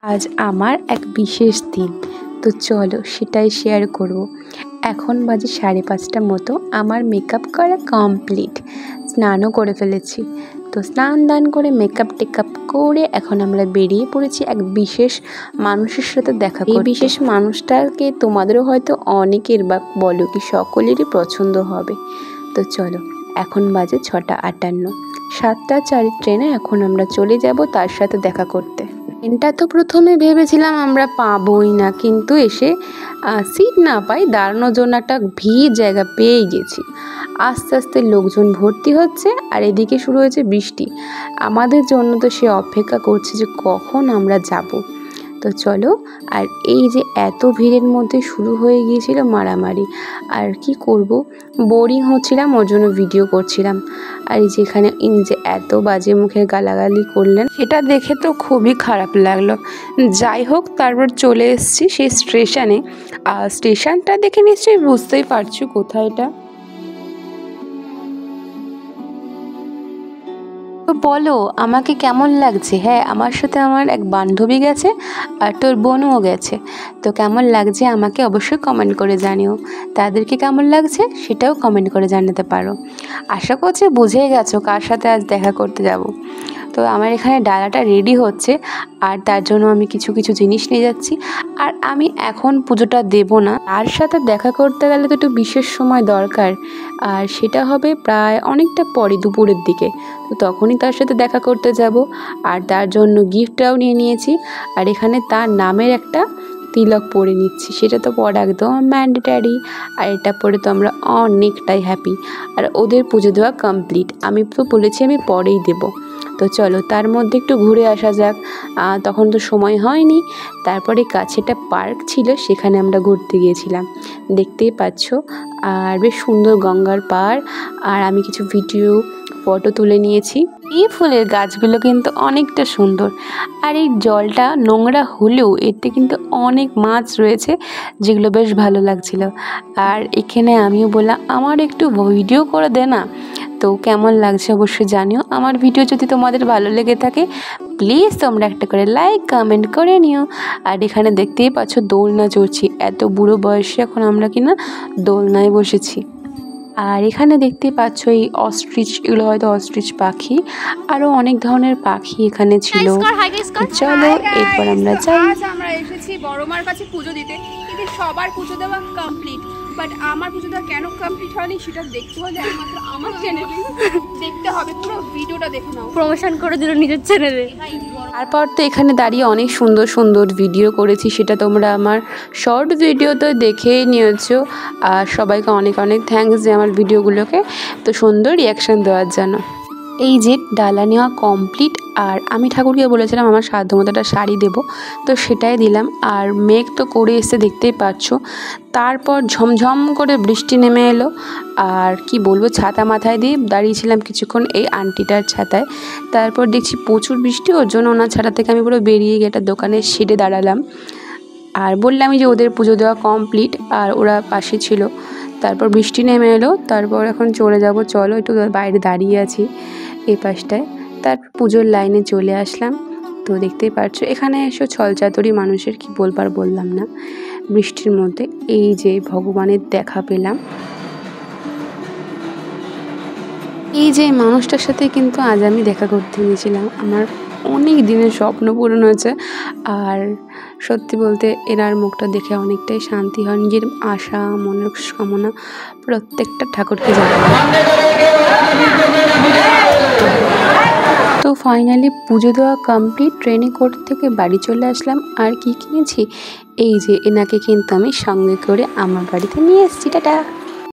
আজ আমার এক বিশেষ দিন, তো চলো সেটাই শেয়ার করব। এখন বাজে 5:30 মতো, আমার মেকআপ করা কমপ্লিট, স্নানও করে ফেলেছি। তো স্নান দান করে মেকআপ টেকআপ করে এখন আমরা বেরিয়ে পড়েছি এক বিশেষ মানুষের সাথে দেখা করতে। এই বিশেষ মানুষটাকে তোমাদেরও হয়তো অনেকের বা বলো কি সকলেরই পছন্দ হবে। তো চলো, এখন বাজে 6:58, 7:04 ট্রেনে এখন আমরা চলে যাব তার সাথে দেখা করতে। ট্রেনটা তো প্রথমে ভেবেছিলাম আমরা পাবোই না, কিন্তু এসে সিট না পাই, দাঁড়ানোর জন্য একটা ভিড় জায়গা পেয়ে গেছি। আস্তে আস্তে লোকজন ভর্তি হচ্ছে আর এদিকে শুরু হয়েছে বৃষ্টি। আমাদের জন্য তো সে অপেক্ষা করছে যে কখন আমরা যাব। তো চলো, আর এই যে এত ভিড়ের মধ্যে শুরু হয়ে গিয়েছিল মারামারি। আর কি করব, বোরিং হচ্ছিলাম, ওর জন্য ভিডিও করছিলাম। আর এই যেখানে যে এত বাজে মুখে গালাগালি করলেন, সেটা দেখে তো খুবই খারাপ লাগলো। যাই হোক, তারপর চলে এসেছি সেই স্টেশনে। আর স্টেশনটা দেখে নিশ্চয়ই বুঝতেই পারছো কোথায় এটা। তো বলো আমাকে কেমন লাগছে। হ্যাঁ, আমার সাথে আমার এক বান্ধবী গেছে আর তোর বোনও গেছে। তো কেমন লাগছে আমাকে অবশ্যই কমেন্ট করে জানিও। তাদেরকে কেমন লাগছে সেটাও কমেন্ট করে জানাতে পারো। আশা করছি বুঝেই গেছো কার সাথে আজ দেখা করতে যাব। তো আমার এখানে ডালাটা রেডি হচ্ছে, আর তার জন্য আমি কিছু কিছু জিনিস নিয়ে যাচ্ছি। আর আমি এখন পুজোটা দেব না, তার সাথে দেখা করতে গেলে তো একটু বিশেষ সময় দরকার, আর সেটা হবে প্রায় অনেকটা পরে দুপুরের দিকে। তো তখনই তার সাথে দেখা করতে যাব, আর তার জন্য গিফটটাও নিয়ে নিয়েছি। আর এখানে তার নামের একটা তিলক পরে নিচ্ছি, সেটা তো পরে একদম ম্যান্ডেটারি। আর এটা পরে তো আমরা অনেকটাই হ্যাপি। আর ওদের পুজো দেওয়া কমপ্লিট, আমি তো বলেছি আমি পরেই দেব। তো চলো তার মধ্যে একটু ঘুরে আসা যাক, তখন তো সময় হয়নি। তারপরে কাছে একটা পার্ক ছিল, সেখানে আমরা ঘুরতে গিয়েছিলাম, দেখতেই পাচ্ছ। আর বেশ সুন্দর গঙ্গার পাড়, আর আমি কিছু ভিডিও ফটো তুলে নিয়েছি। এই ফুলের গাছগুলো কিন্তু অনেকটা সুন্দর, আর এই জলটা নোংরা হলেও এতে কিন্তু অনেক মাছ রয়েছে, যেগুলো বেশ ভালো লাগছিল। আর এখানে আমিও বললাম আমার একটু ভিডিও করে দে না। তো কেমন লাগছে অবশ্যই জানিও। আমার ভিডিও যদি তোমাদের ভালো লেগে থাকে প্লিজ তোমরা একটা করে লাইক কমেন্ট করে নিও। আর এখানে দেখতেই পাচ্ছ দোলনা চড়ছি, এত বুড়ো বয়সে এখন আমরা কিনা দোলনায় বসেছি। আর এখানে দেখতে পাচ্ছ এই অস্ট্রিচ, এগুলো হয়তো অস্ট্রিচ পাখি, আরও অনেক ধরনের পাখি এখানে ছিল। চলো এরপর আমরা যাই। আমরা এসেছি বড়মার কাছে পুজো দিতে, কিন্তু সবার পুজো দেওয়া কমপ্লিট, বাট আমার পুজো দেওয়া কেন কমপ্লিট হয়নি সেটা দেখতে হলে একমাত্র আমার চ্যানেলে দেখতে হবে। পুরো ভিডিওটা দেখে নাও, প্রমোশন করে দিল নিজের চ্যানেলে। তারপর তো এখানে দাঁড়িয়ে অনেক সুন্দর সুন্দর ভিডিও করেছি, সেটা তোমরা আমার শর্ট ভিডিওতে দেখেই নিয়েছো। আর সবাইকে অনেক অনেক থ্যাঙ্কস যে আমার ভিডিওগুলোকে তো সুন্দর রিয়াকশান দেওয়ার জন্য। এই যে ডালা নেওয়া কমপ্লিট, আর আমি ঠাকুরকে বলেছিলাম আমার সাধ্যমতো একটা শাড়ি দেবো, তো সেটাই দিলাম। আর মেঘ তো করে এসে দেখতেই পাচ্ছ। তারপর ঝমঝম করে বৃষ্টি নেমে এলো, আর কি বলবো, ছাতা মাথায় দিয়ে দাঁড়িয়েছিলাম কিছুক্ষণ এই আন্টিটার ছাতায়। তারপর দেখছি প্রচুর বৃষ্টি, ওর জন্য ওনার ছাতা থেকে আমি পুরো বেরিয়ে গিয়ে একটা দোকানের শেডে দাঁড়ালাম। আর বললাম যে ওদের পুজো দেওয়া কমপ্লিট, আর ওরা পাশে ছিল। তারপর বৃষ্টি নেমে এলো, তারপর এখন চলে যাব। চলো একটু বাইরে দাঁড়িয়ে আছি এই পাশটায়। তারপর পুজোর লাইনে চলে আসলাম। তো দেখতেই পারছো এখানে এসে ছলচাতুরি মানুষের কি বলবার বললাম না, বৃষ্টির মধ্যে এই যে ভগবানের দেখা পেলাম। এই যে মানুষটার সাথে কিন্তু আজ আমি দেখা করতে গিয়েছিলাম, আমার অনেক দিনের স্বপ্ন পূরণ হয়েছে। আর সত্যি বলতে এনার মুখটা দেখে অনেকটাই শান্তি হয়, নিজের আশা মনের কামনা প্রত্যেকটা ঠাকুরকে জানাই। তো ফাইনালি পুজো দেওয়া কমপ্লিট, ট্রেনে কোর্ট থেকে বাড়ি চলে আসলাম। আর কি কিনেছি, এই যে এনাকে কিন্তু আমি সঙ্গে করে আমার বাড়িতে নিয়ে এসেছি। টাটা।